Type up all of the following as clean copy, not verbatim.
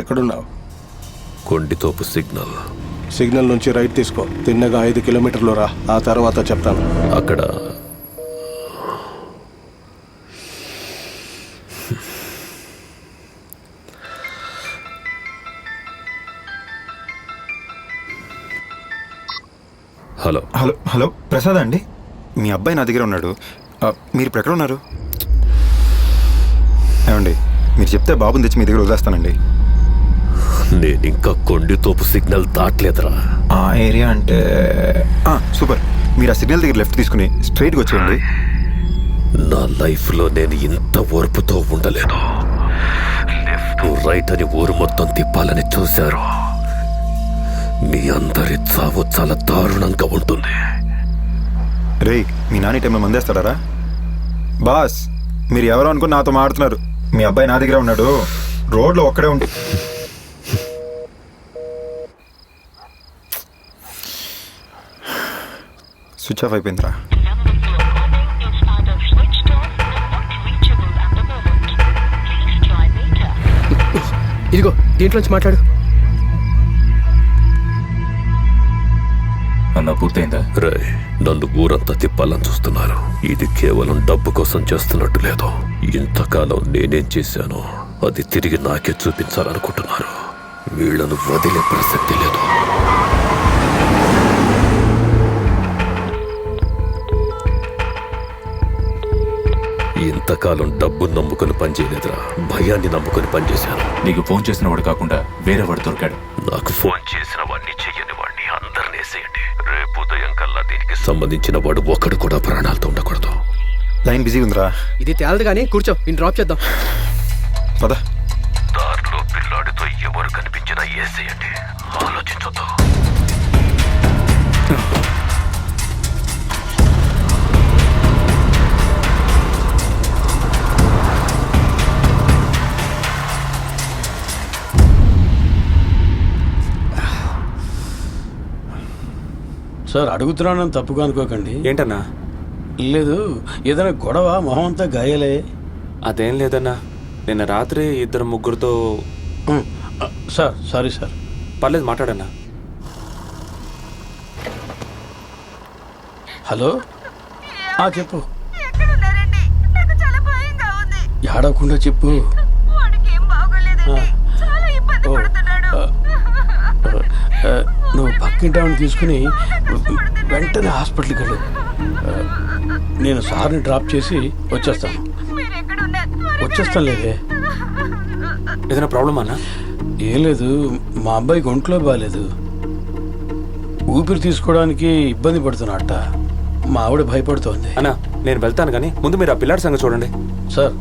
ఎక్కడున్నావు? Kondithope signal. Signal నుంచి right తీసుకో. తిన్నగా 5 కిలోమీటర్లు రా, ఆ తర్వాత చెప్తాను. అక్కడ హలో హలో హలో ప్రసాద్ అండి, మీ అబ్బాయి నా దగ్గర ఉన్నాడు. మీరు ఇప్పుడు ఎక్కడ ఉన్నారు? ఏమండి, మీరు చెప్తే బాబుని తెచ్చి మీ దగ్గర వదిలేస్తానండి. నేను ఇంకా కొండితోపు సిగ్నల్ దాటలేదురా. ఆ ఏరియా అంటే సూపర్. మీరు ఆ సిగ్నల్ దగ్గర లెఫ్ట్ తీసుకుని స్ట్రైట్గా వచ్చేయండి. నా లైఫ్లో నేను ఇంత ఓర్పుతో ఉండలేదు. లెఫ్ట్ రైట్ అని ఊరు మొత్తం తిప్పాలని చూశారు. మీ అందరి చావు చాలా దారుణంగా ఉంటుంది. రేయ్, మీ నాని టైంలో మందేస్తాడారా? బాస్, మీరు ఎవరో అనుకుని నాతో మాడుతున్నారు. మీ అబ్బాయి నా దగ్గర ఉన్నాడు, రోడ్లో ఒక్కడే ఉండి. స్విచ్ ఆఫ్ అయిపోయిందిరా. ఇదిగో దీంట్లోంచి మాట్లాడు. అన్న పూర్తయిందా? రే, నన్ను ఊరంతా తిప్పాలని చూస్తున్నారు. ఇది కేవలం డబ్బు కోసం చేస్తున్నట్టు లేదు. ఇంతకాలం నేనేం చేశానో అది తిరిగి నాకే చూపించాలనుకుంటున్నారు. వీళ్లను వదిలే ప్రసక్తి లేదు. ఇంతకాలం డబ్బును నమ్ముకొని పనిచేయలేదురా, భయాన్ని నమ్ముకొని పనిచేశాను. నీకు ఫోన్ చేసిన వాడు కాకుండా వేరే వాడు దొరికాడు. నాకు ఫోన్ చేసిన వాడిని, చెయ్యని వాడిని అందరినీ వేసేయండి. రేపు ఉదయం కల్లా దీనికి సంబంధించిన వాడు ఒకడు కూడా ప్రాణాలతో ఉండకూడదు. లైన్ బిజీగా ఉందిరా. ఇది తేలదు కానీ కూర్చో, నేను డ్రాప్ చేద్దాం. పద. దారిలో పిల్లాడితో ఎవరు కనిపించినా వేసేయండి, ఆలోచించొద్దు. సార్, అడుగుతున్నానని తప్పుగా అనుకోకండి. ఏంటన్నా? లేదు, ఏదైనా గొడవ, మొహం అంతా గాయాలే. అదేం లేదన్నా, నిన్న రాత్రి 2-3తో. Sir sorry sir. పర్లేదు, మాట్లాడన్నా. హలో, చెప్పు. ఏడవకుండా చెప్పు. నువ్వు పక్కింటి ఆవిడని తీసుకుని వెంటనే హాస్పిటల్కి వెళ్ళు. నేను సార్ని డ్రాప్ చేసి వచ్చేస్తాను. లేదే. ఏదైనా ప్రాబ్లమ్ అన్నా? ఏం లేదు, మా అబ్బాయికి ఒంట్లో బాగాలేదు. ఊపిరి తీసుకోవడానికి ఇబ్బంది పడుతున్నట్ట. మా ఆవిడ భయపడుతోంది. అన్నా, నేను వెళ్తాను, కానీ ముందు మీరు ఆ పిల్లాడి సంగతి చూడండి. సార్,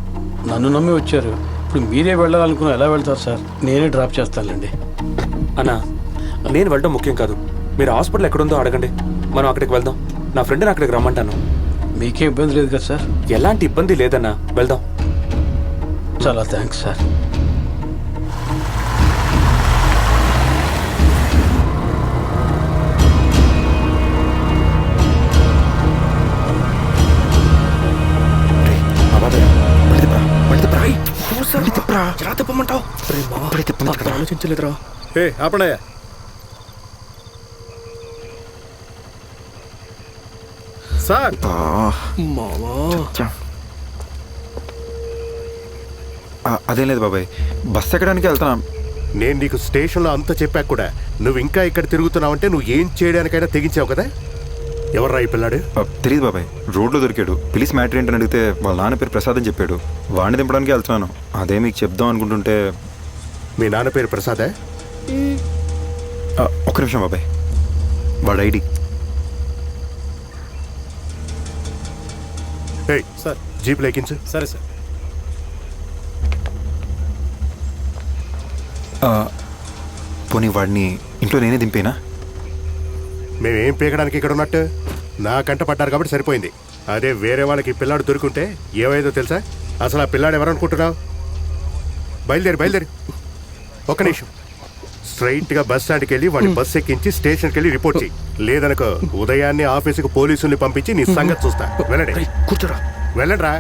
నన్ను నమ్మి వచ్చారు. ఇప్పుడు మీరే వెళ్ళాలనుకున్నా ఎలా వెళ్తారు సార్? నేనే డ్రాప్ చేస్తానులేండి. అన్నా, నేను వెళ్ళడం ముఖ్యం కాదు. మీరు హాస్పిటల్ ఎక్కడుందో అడగండి, మనం అక్కడికి వెళ్దాం. నా ఫ్రెండ్ని అక్కడికి రమ్మంటాను. మీకేం ఇబ్బంది లేదు కదా సార్? ఎలాంటి ఇబ్బంది లేదన్నా, వెళ్దాం. చాలా థ్యాంక్స్ సార్. ఆలోచించలేదురా. ఆపడయ్యా. సార్, అదేం లేదు బాబాయ్, బస్ ఎక్కడానికి వెళ్తున్నాం. నేను నీకు స్టేషన్లో అంతా చెప్పాక కూడా నువ్వు ఇంకా ఇక్కడ తిరుగుతున్నావంటే నువ్వు ఏం చేయడానికైనా తెగించావు కదా. ఎవర్రా ఈ పిల్లాడు? తెలియదు బాబాయ్, రోడ్లో దొరికాడు. పిలిచి మ్యాటర్ ఏంటని అడిగితే వాళ్ళ నాన్న పేరు ప్రసాద్ అని చెప్పాడు. వాడిని దింపడానికి వెళ్తున్నాను. అదే మీకు చెప్దాం అనుకుంటుంటే. మీ నాన్న పేరు ప్రసాదే? ఒక్క నిమిషం బాబాయ్, వాడు ఐడి. సార్, జీప్లో ఎక్కించు. సరే సార్. పోనీ వాడిని ఇంట్లో నేనే దింపేనా? మేమేం పీకడానికి ఇక్కడ ఉన్నట్టు? నా కంట పడ్డారు కాబట్టి సరిపోయింది. అదే వేరే వాళ్ళకి ఈ పిల్లాడు దొరుకుంటే ఏమైందో తెలుసా? అసలు ఆ పిల్లాడు ఎవరనుకుంటున్నావు? బయలుదేరి. ఒక్క నిమిషం. స్ట్రైట్గా బస్ స్టాండ్కి వెళ్ళి వాడిని బస్సు ఎక్కించి స్టేషన్కి వెళ్ళి రిపోర్ట్ చేయి. లేదనుకో ఉదయాన్నే ఆఫీసుకు పోలీసుల్ని పంపించి నీ సంగతి చూస్తా. వెళ్ళండి. కూర్చోరా. వెళ్ళండి రా.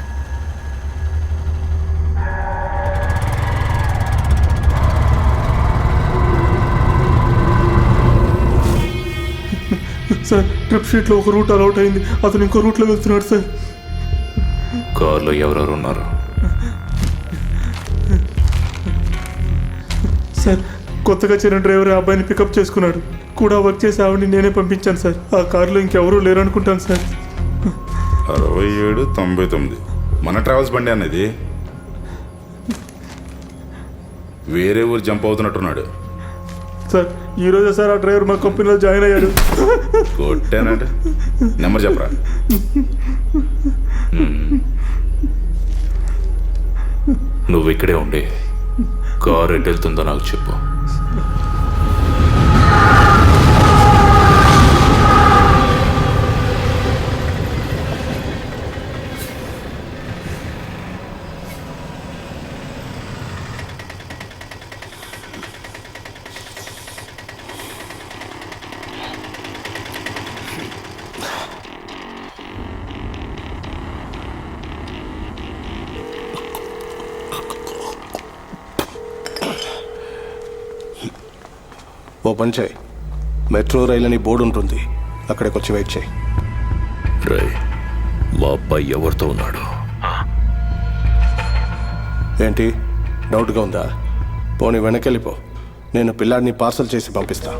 సార్ ట్రిప్ షీట్లో ఒక రూట్ అలౌట్ అయింది, అతను ఇంకో రూట్లో వెళ్తున్నాడు సార్. కార్లో ఎవరెవరు ఉన్నారు? సార్ కొత్తగా చేరిన డ్రైవర్ ఆ అబ్బాయిని పికప్ చేసుకున్నాడు. కూడా వర్క్ చేసే ఆవిడని నేనే పంపించాను సార్. ఆ కారులో ఇంకెవరూ లేరు అనుకుంటాను సార్. 6799 మన ట్రావెల్స్ బండి అనేది. వేరే ఊరు జంప్ అవుతున్నట్టున్నాడు సార్ ఈరోజే సార్ ఆ డ్రైవర్ మా కంపెనీలో జాయిన్ అయ్యాడు. కొట్టానంటే నెంబర్ చెప్పరా? నువ్వు ఇక్కడే ఉండి కారు ఎటు వెళ్తుందో నాకు చెప్పు. ఓ పని చేయి, మెట్రో రైలు అని బోర్డు ఉంటుంది, అక్కడికి వచ్చి వెయిట్ చేయి. రే, మా అబ్బాయి ఎవరితో ఉన్నాడు? ఏంటి డౌట్గా ఉందా? పోనీ వెనకెళ్ళిపో, నేను పిల్లాడిని పార్సల్ చేసి పంపిస్తా.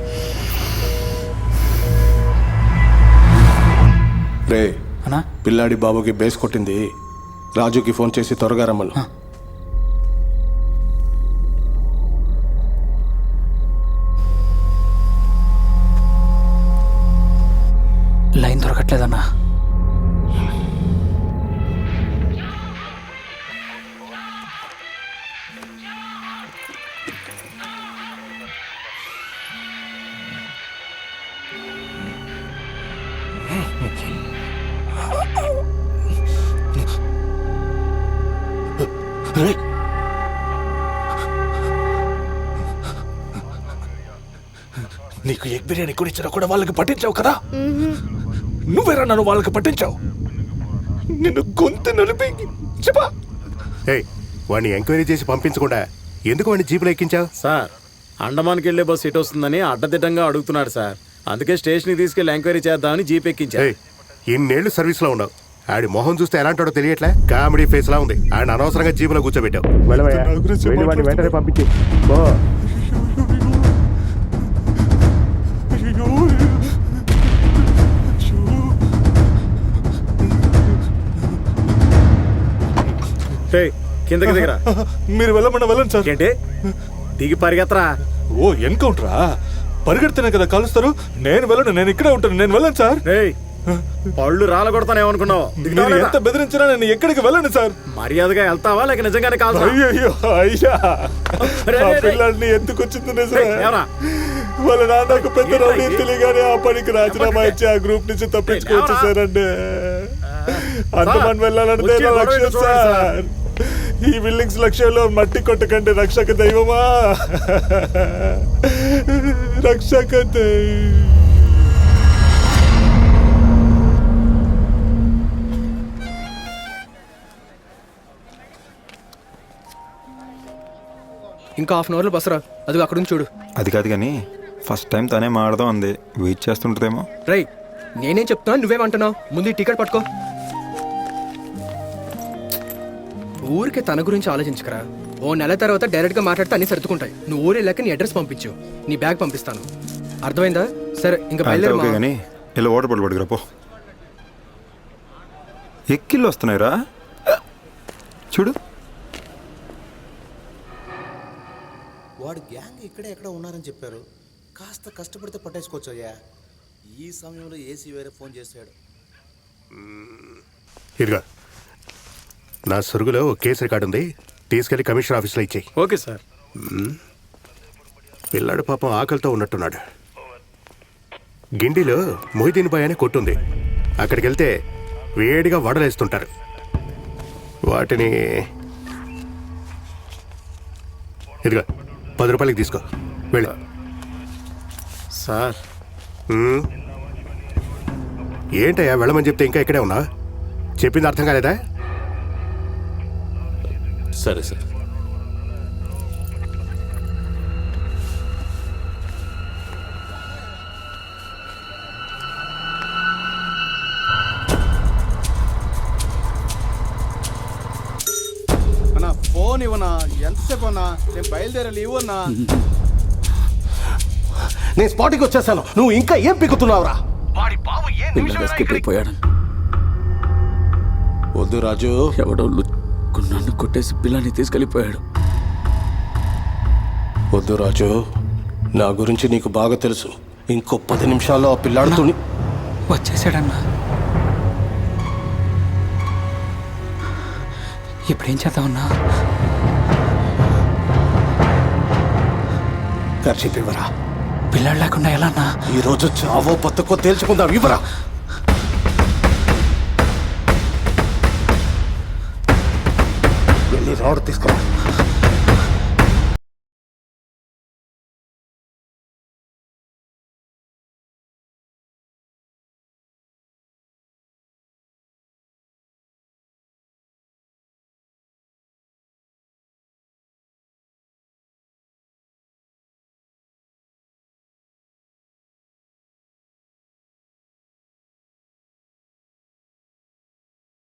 రే, పిల్లాడి బాబుకి బేస్ కొట్టింది, రాజుకి ఫోన్ చేసి త్వరగా రమ్మను. లైన్ దొరకట్లేదన్నా. నీకు ఎగ్ బిర్యానీ కొనిచ్చినా కూడా వాళ్ళకి పట్టించావు కదా? నువ్వేరా నన్ను వాళ్ళకి పట్టించావు? నిన్ను గొంతు నలిపి చెప్పా. వాడిని ఎంక్వైరీ చేసి పంపించకుండా ఎందుకు వాడిని జీపులో ఎక్కించావు? సార్, అండమాన్కి వెళ్ళే బస్సు ఇటు వస్తుందని అడ్డదిడ్డంగా అడుగుతున్నాడు సార్. అందుకే స్టేషన్కి తీసుకెళ్లి ఎంక్వైరీ చేద్దామని జీప్ ఎక్కించారు. ఇన్నేళ్లు సర్వీస్లో ఉన్నావు, ఆడి మొహం చూస్తే ఎలాంటాడో తెలియట్లే. కామెడీ ఫేస్ లా ఉంది. ఆయన అనవసరంగా జీపులో కూర్చోబెట్టావు. వెంటనే పంపించి కిందకి దిగరా. మీరు వెళ్ళమన్నా వెళ్ళండి సార్. ఏంటి దిగి పరిగెత్తరా? ఓ ఎన్కౌంటరా? పరిగెడితేనే కదా కలుస్తారు. నేను వెళ్ళను, నేను ఇక్కడే ఉంటాను, నేను వెళ్ళను సార్. పళ్ళు రాల కొడతానేమనుకున్నావు? మీరు ఎంత బెదిరించినా నేను ఎక్కడికి వెళ్ళను సార్. మర్యాదగా వెళ్తావా లేక నిజంగానే కాదు? అయ్యో అయ్యా, పిల్లల్ని ఎందుకు వచ్చింది నిజమే. వాళ్ళ నాన్నకు పెద్ద రౌడీ తెలియగానే ఆ పనికి రాజీనామా ఇచ్చి ఆ గ్రూప్ నుంచి తప్పించుకోవచ్చు సార్. అంటే అంతమంది వెళ్ళాలంటే లక్ష్యం సార్. ఈ బిల్డింగ్స్ లక్ష్యంలో మట్టి కొట్టకండి. రక్షక దైవమా, రక్షక ఇంకా హాఫ్ అన్ అవర్లో బస్సురా. అది అక్కడ నుంచి చూడు. అది కాదు కానీ ఫస్ట్ టైం తనే మాడదాం అంది, వెయిట్ చేస్తుంటుందేమో. రై, నేనేం చెప్తున్నా నువ్వేమంటున్నావు? ముందు ఈ టికెట్ పట్టుకో. ఊరికే తన గురించి ఆలోచించకరా. ఓ నెల తర్వాత డైరెక్ట్గా మాట్లాడితే అన్ని సర్దుకుంటాయి. నువ్వు ఊరు వెళ్ళాక నీ అడ్రస్ పంపించు, నీ బ్యాగ్ పంపిస్తాను. అర్థమైందా? సరే ఇంకా బయలుదేరి. ఓకే కానీ ఇలా ఓటర్ పడి పడుకురా పో. ఎక్కిళ్ళు వస్తున్నాయిరా చూడు. వాడు గ్యాంగ్ ఇక్కడే ఎక్కడ ఉన్నారని చెప్పారు. కాస్త కష్టపడితే పట్టేసుకోవచ్చు అయ్యా. ఈ సమయంలో ఏసీ వేరే ఫోన్ చేశాడు. ఇదిగా నా సరుగులో కేసు రికార్డు ఉంది, తీసుకెళ్లి కమిషనర్ ఆఫీస్లో ఇచ్చేయి. Okay sir. పిల్లాడు పాపం ఆకలితో ఉన్నట్టున్నాడు. గిండిలో మొహిదీన్ బాయ్ అనే కొట్టుంది, అక్కడికి వెళ్తే వేడిగా వడలేస్తుంటారు. వాటిని ఇదిగా 10 రూపాయలకి తీసుకో, వెళ్ళి. సార్ ఏంటయ్యా వెళ్ళమని చెప్తే ఇంకా ఇక్కడే ఉన్నా? చెప్పింది అర్థం కాలేదా? సరే సార్. ఎంతసేపు అన్నా నేను బయలుదేరే లీవ్ అన్నా. నేను స్పాట్కి వచ్చేసాను, నువ్వు ఇంకా ఏం పిక్కుతున్నావురా? ఎస్కేప్ అయిపోయాడు. వద్దు రాజు, ఎవడో నన్ను కొట్టేసి పిల్లాన్ని తీసుకెళ్ళిపోయాడు. వద్దు రాజు, నా గురించి నీకు బాగా తెలుసు. ఇంకో 10 నిమిషాల్లో ఆ పిల్లాడితో వచ్చేసాడన్నా. ఇప్పుడేం చేద్దామన్నా? ఖర్చు ఇవ్వరా. పిల్లాడు లేకుండా ఎలా అన్నా? ఈరోజు చావో బతుకో తేల్చుకుందాం, ఇవ్వరా. వెళ్ళి రాడు తీసుకురా.